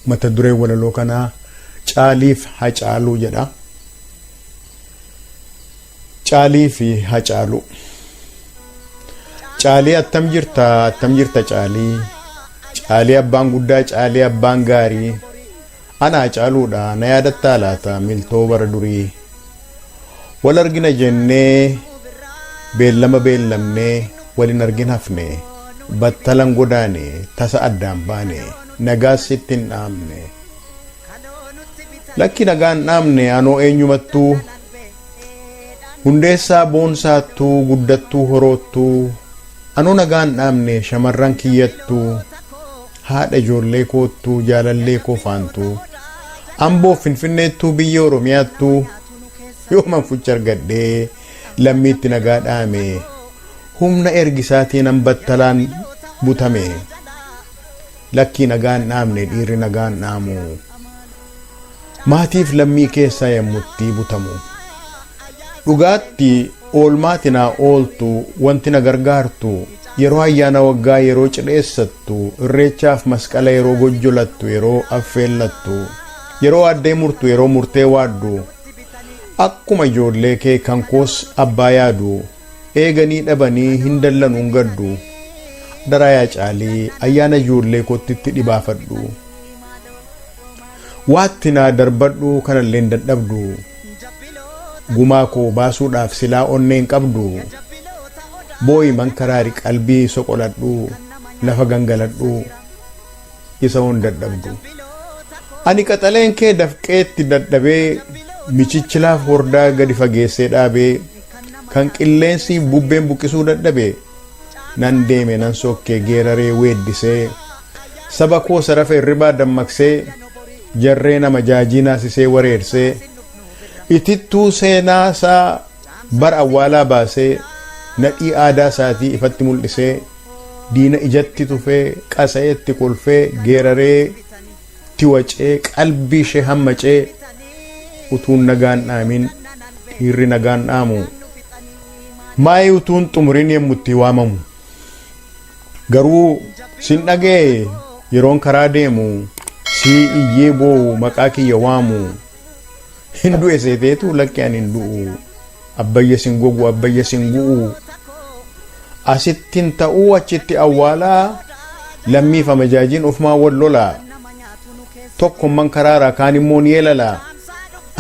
mata duree walaloo kanaa Caaliif Hacaaluu jedha. Caalii fi Hacaaluu. Caalii attam jirta Caalii. Caalii abbaan guddaa, Caalii abbaan gaarii. Ana Hacaaluudha na yaadattaa laata miltoo bara durii. Wal argina jennee beellamnee walin argin hafne. Battalan godaane tasa addaan baane nagaas ittiin dhaamne. Lakki nagaan dhaamne anoo eenyumattuu hundeessaa boonsaattuu guddattuu horoottuu anoo nagaan dhaamne shamarran kiyyattuu haadha ijoollee koottuu jaalallee koo faantuu Amboo Finfinneettuu biyya Oromiyaattuu yooman fucha argadhee lammiitti nagaa dhaame humna ergisaatiin battalaan butame. Lakki nagaan dhaamne dhiirri nagaan dhaamu maatiif lammii keessaa yemmutti butamu. Dhugaatti oolmaatinaa ooltu wanti na gargaartu yeroo ayyaana waggaa yeroo cidheessattu irreechaaf masqala yeroo gojjolattu yeroo affeellattu yeroo addee murtu yeroo murtee waaddu akkuma ijoollee kee kan koos abbaa yaadu eeganii dhabanii hin dallanuun gaddu daraayaa Caalii ayyaana ijoollee kottitti dhibaafadhu waatti naa darbadhu kanallee hin dadhabdu gumaa koo baasuudhaaf silaa onneen qabdu booyi mankaraari qalbii soqoladhu lafa gangaladhu isa hon dadhabdu ani qaxaleen kee dafqeetti dadhabee michichilaaf hordaa gadi fageessee dhaabee kan qilleensi bubbeen buqqisuu dadhabee nan deeme nan sokkee geeraree weeddisee saba koo sarafa irribaa dammaqsee jarree nama jaajii naasisee wareersee itittuu seenaa isaa bara awwaalaa baasee nadhii aadaa isaatii ifatti mul'isee diina ijatti tufee qasa'eetti kolfee geeraree tiwacee qalbii ishee hammacee utuun nagaan dhaamin dhiirri nagaan dhaamu maayii utuun xumuriin yemmutti waamamu. Garuu sin dhagee yeroon karaa deemu si iyyee boo'u maqaa kiyya waamu hin du'e seeteetu lakki ani hin du'u abbayya sin gogu abbayya sin gu'u asittin ta'uu achitti awwaalaa lammiif amajaajiin ofumaa wal lolaa tokkomman karaara kaan immoo ni yeelalaa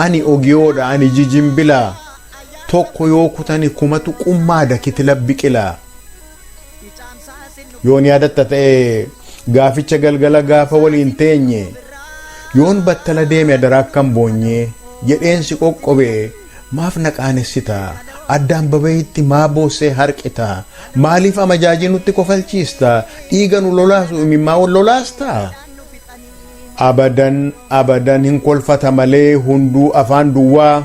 ani ogiyoodha ani jijimbilaa tokko yoo kutani kumatu qummaada kitila biqilaa. Yoon yaadatta ta'e gaaficha galgala gaafa waliin teenye yoon battala deeme adaraa akkam boonye jedheensi qoqqobee maaf naqaanessita addaan babayitti maa boossee harqita maaliif amajaajii nutti kofalchiista dhiiga nu lolaasu imimmaa wal lolaasta. Abadan hin kolfata malee hunduu afaan duwwaa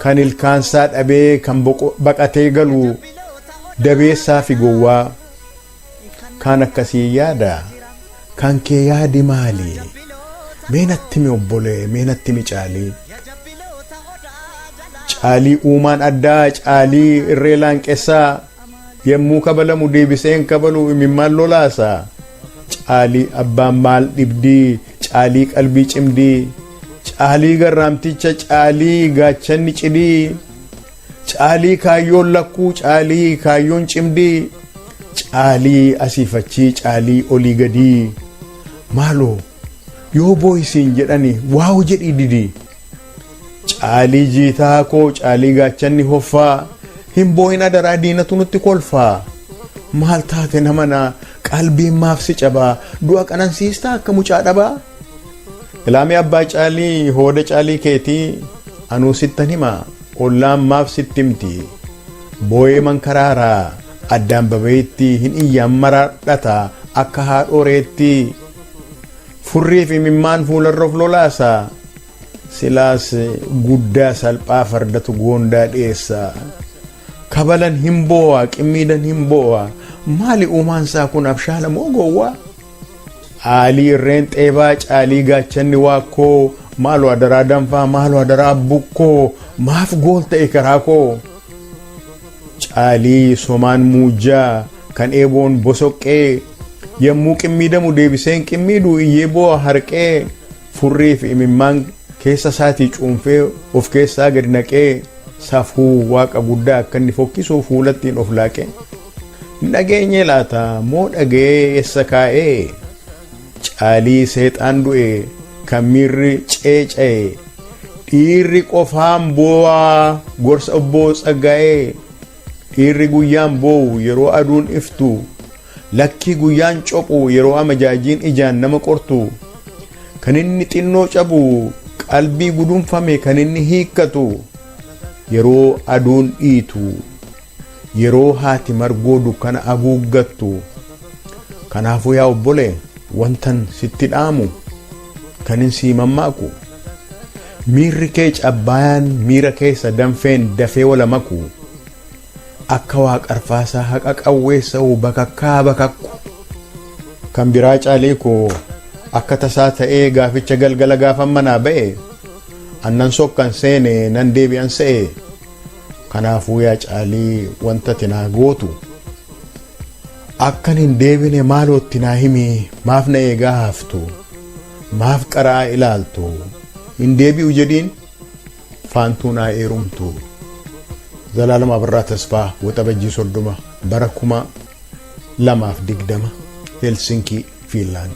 kan ilkaansaa dhabee kan baqatee galu dabeessaa fi gowwaa. Kan akkasii yaada kan kee yaadi maali meenatti mi obbolee meenatti mi Caalii. Caalii uumaan addaa Caalii irree laanqessaa yemmuu kabalamu deebiseen kabalu imimmaan lolaasa. Caalii abbaan maal dhibdii Caalii qalbii cimdii Caalii garraamticha Caalii gaachanni cidii Caalii kaayyoon lakkuu Caalii kaayyoon cimdii Caalii asiifachii Caalii olii gadii maaloo yoo booyisiin jedhani waaw jedhii didii. Caalii jiitaa koo Caalii gaachanni hoffaa hin booyin adaraa diinatu nutti kolfaa maal taate namana qalbiin maaf si cabaa du'a qanansiistaa akka mucaa dhabaa. Ilaamee abbaa Caalii hooda Caalii keetii anuu sittan hima ollaan maaf sitti himti booyee mankaraaraa addaan babayitti hin iyyaan maradhata akka haadhoreetti furrii fi imimmaan fuularroof lolaasa silaas guddaa salphaa fardatu goondaa dhiyeessa kabalan hin boo'a qimmiidan hin boo'a maali uumaansaa kun abshaala moo gowwaa. Caalii irreen xeebaa Caalii gaachanni waakkoo maaloo adaraa danfaa maaloo adaraa bukkoo maaf gool ta'e karaa koo. Caalii somaan muujjaa kan eeboon bosoqqee yommuu qimmiidamu deebiseen qimmiidhu iyyee boo'a harqee furrii fi imimmaan keessa isaatii cuunfee of keessaa gadi naqee safuu waaqa guddaa akka inni fokkisuuf fuulattiin of laaqe. Dhageenye laata moo dhagee eessa kaa'ee caalii seexaan du'e kan miirri ceeca'e dhiirri qofaan boo'aa gorsa obboo Tsaggaa'ee dhiirri guyyaan boo'u yeroo aduun iftu lakkii guyyaan coqu yeroo amajaajiin ijaan nama qortu kan inni xinnoo cabu qalbii gudunfame kan inni hiikkatu yeroo aduun dhiitu yeroo haati margoo dukkana haguuggattu. Kanaafuu yaa obbole wantan sitti dhaamu kan hin sii mammaaku miirri kee cabbaayaan miira keessa danfeen dafee wala maku akka waaqarfaasaa haqa qawweessa'u bakakkaa bakakku. Kan biraa caalee koo akka tasaa ta'ee gaaficha galgala gaafan manaa ba'e annan sokkan seene nan deebi'an se'e. Kanaafuu yaa caalii wanta tinaa gootu akkan hin deebine maalootti naa himi maaf na eegaa haftu maaf qaraa ilaaltu hin deebi'u jedhiin faantuu naa eerumtu. Zalaalama Abirraa Tasfaa Waxabajjii 30 bara 2020 Helsinki Finland.